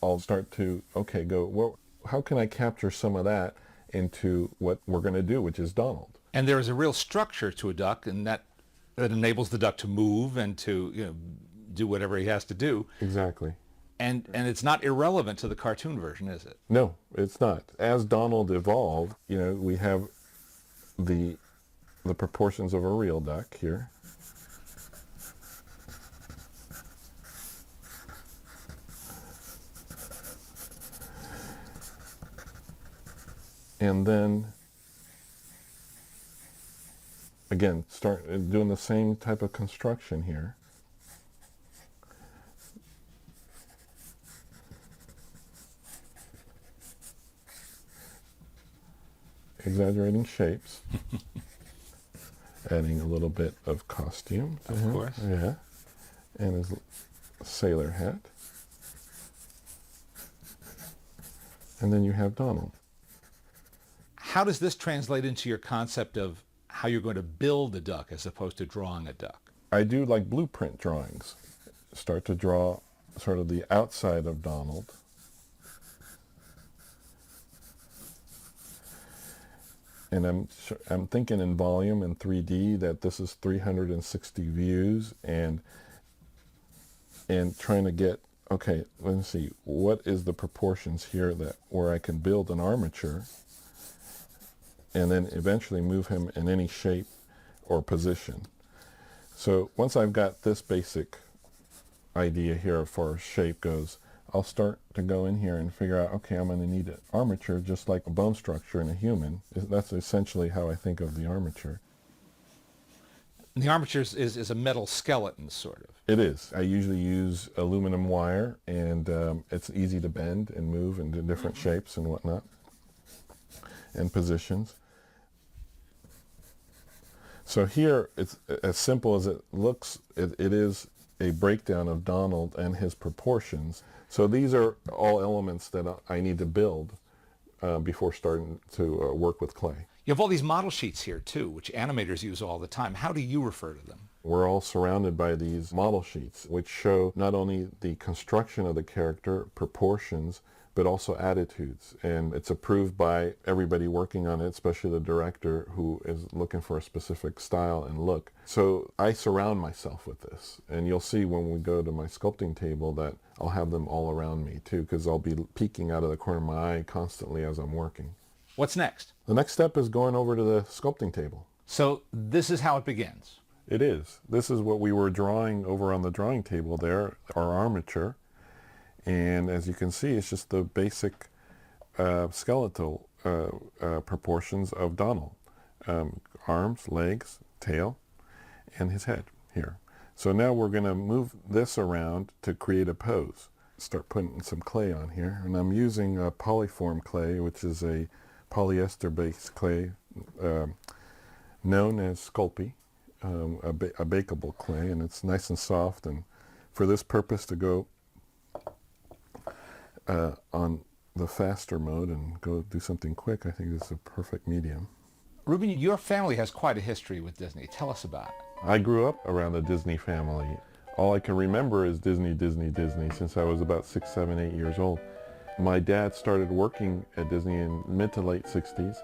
I'll start to, okay, go, well, how can I capture some of that into what we're going to do, which is Donald? And there is a real structure to a duck, and that enables the duck to move and to do whatever he has to do. Exactly. And it's not irrelevant to the cartoon version, is it? No, it's not. As Donald evolved, we have the proportions of a real duck here. And then, again, start doing the same type of construction here. Exaggerating shapes. Adding a little bit of costume to him. Of course. Yeah. And his sailor hat. And then you have Donald. How does this translate into your concept of how you're going to build a duck as opposed to drawing a duck? I do like blueprint drawings. Start to draw sort of the outside of Donald. And I'm thinking in volume in 3D that this is 360 views and trying to get, okay, let me see, what is the proportions here where I can build an armature and then eventually move him in any shape or position. So once I've got this basic idea here as far as shape goes, I'll start to go in here and figure out, okay, I'm going to need an armature just like a bone structure in a human. That's essentially how I think of the armature. The armature is a metal skeleton, sort of. It is. I usually use aluminum wire, and it's easy to bend and move into different shapes and whatnot, and positions. So here, it's as simple as it looks. It is a breakdown of Donald and his proportions. So these are all elements that I need to build before starting to work with clay. You have all these model sheets here, too, which animators use all the time. How do you refer to them? We're all surrounded by these model sheets, which show not only the construction of the character, proportions, but also attitudes. And it's approved by everybody working on it, especially the director who is looking for a specific style and look. So I surround myself with this. And you'll see when we go to my sculpting table that I'll have them all around me too, because I'll be peeking out of the corner of my eye constantly as I'm working. What's next? The next step is going over to the sculpting table. So this is how it begins. It is. This is what we were drawing over on the drawing table there, our armature. And as you can see, it's just the basic skeletal proportions of Donald. Arms, legs, tail, and his head here. So now we're going to move this around to create a pose. Start putting some clay on here. And I'm using a polyform clay, which is a polyester-based clay known as Sculpey, a bakeable clay. And it's nice and soft. And for this purpose to go on the faster mode and go do something quick, I think this is a perfect medium. Rúben, your family has quite a history with Disney. Tell us about it. I grew up around the Disney family. All I can remember is Disney, Disney, Disney since I was about 6, 7, 8 years old. My dad started working at Disney in mid to late 60s.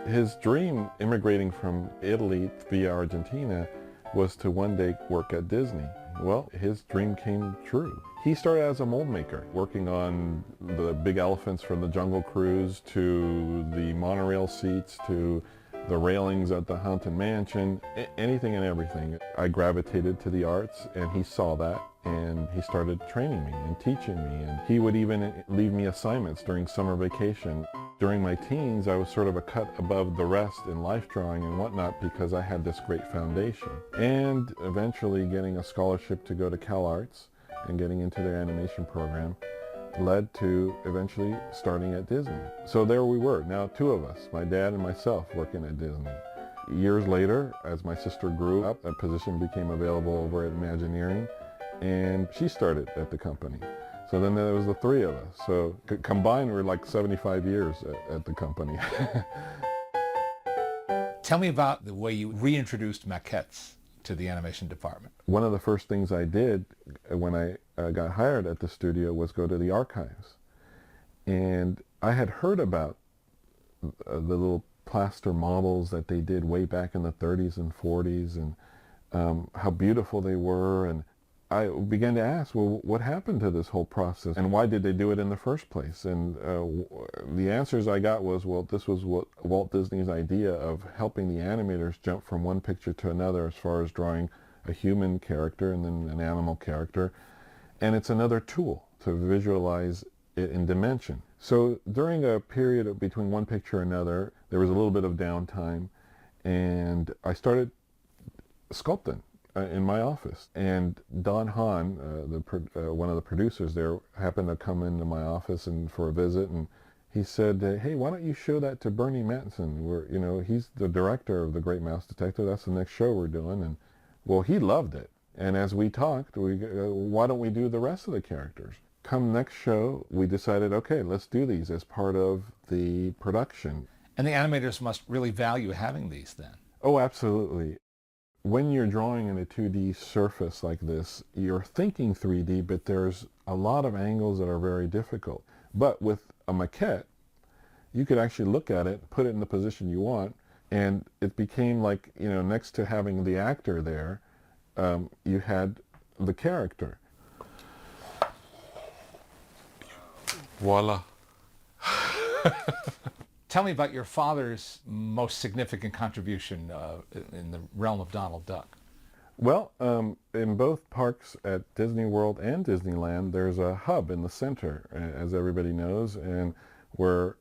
His dream immigrating from Italy via Argentina was to one day work at Disney. Well, his dream came true. He started as a mold maker, working on the big elephants from the Jungle Cruise to the monorail seats to the railings at the Haunted Mansion, anything and everything. I gravitated to the arts, and he saw that, and he started training me and teaching me, and he would even leave me assignments during summer vacation. During my teens, I was sort of a cut above the rest in life drawing and whatnot because I had this great foundation. And eventually getting a scholarship to go to CalArts and getting into their animation program led to eventually starting at Disney. So there we were, now 2 of us, my dad and myself, working at Disney. Years later, as my sister grew up, a position became available over at Imagineering, and she started at the company. So then there was the 3 of us. So combined, we're like 75 years at the company. Tell me about the way you reintroduced maquettes to the animation department. One of the first things I did when I got hired at the studio was go to the archives And I had heard about the little plaster models that they did way back in the 30s and 40s, and how beautiful they were. And I began to ask, well, what happened to this whole process, and why did they do it in the first place? And the answers I got was, well, this was what Walt Disney's idea of helping the animators jump from one picture to another as far as drawing a human character and then an animal character. And it's another tool to visualize it in dimension. So during a period of between one picture and another, there was a little bit of downtime, and I started sculpting in my office. And Don Hahn, one of the producers there, happened to come into my office and for a visit, and he said, "Hey, why don't you show that to Bernie Mattinson? He's the director of The Great Mouse Detective. That's the next show we're doing." And well, he loved it. And as we talked, why don't we do the rest of the characters? Come next show, we decided, okay, let's do these as part of the production. And the animators must really value having these then. Oh, absolutely. When you're drawing in a 2D surface like this, you're thinking 3D, but there's a lot of angles that are very difficult. But with a maquette, you could actually look at it, put it in the position you want, and it became like, next to having the actor there, you had the character. Voila. Tell me about your father's most significant contribution in the realm of Donald Duck. Well, in both parks at Disney World and Disneyland, there's a hub in the center, as everybody knows, and where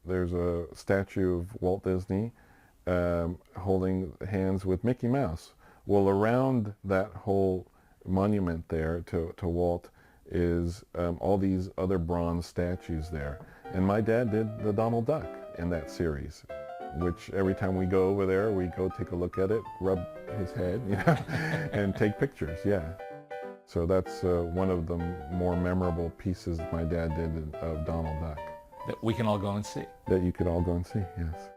there's a statue of Walt Disney holding hands with Mickey Mouse. Well, around that whole monument there to Walt is all these other bronze statues there. And my dad did the Donald Duck in that series, which every time we go over there, we go take a look at it, rub his head, and take pictures, yeah. So that's one of the more memorable pieces my dad did of Donald Duck. That we can all go and see. That you could all go and see, yes.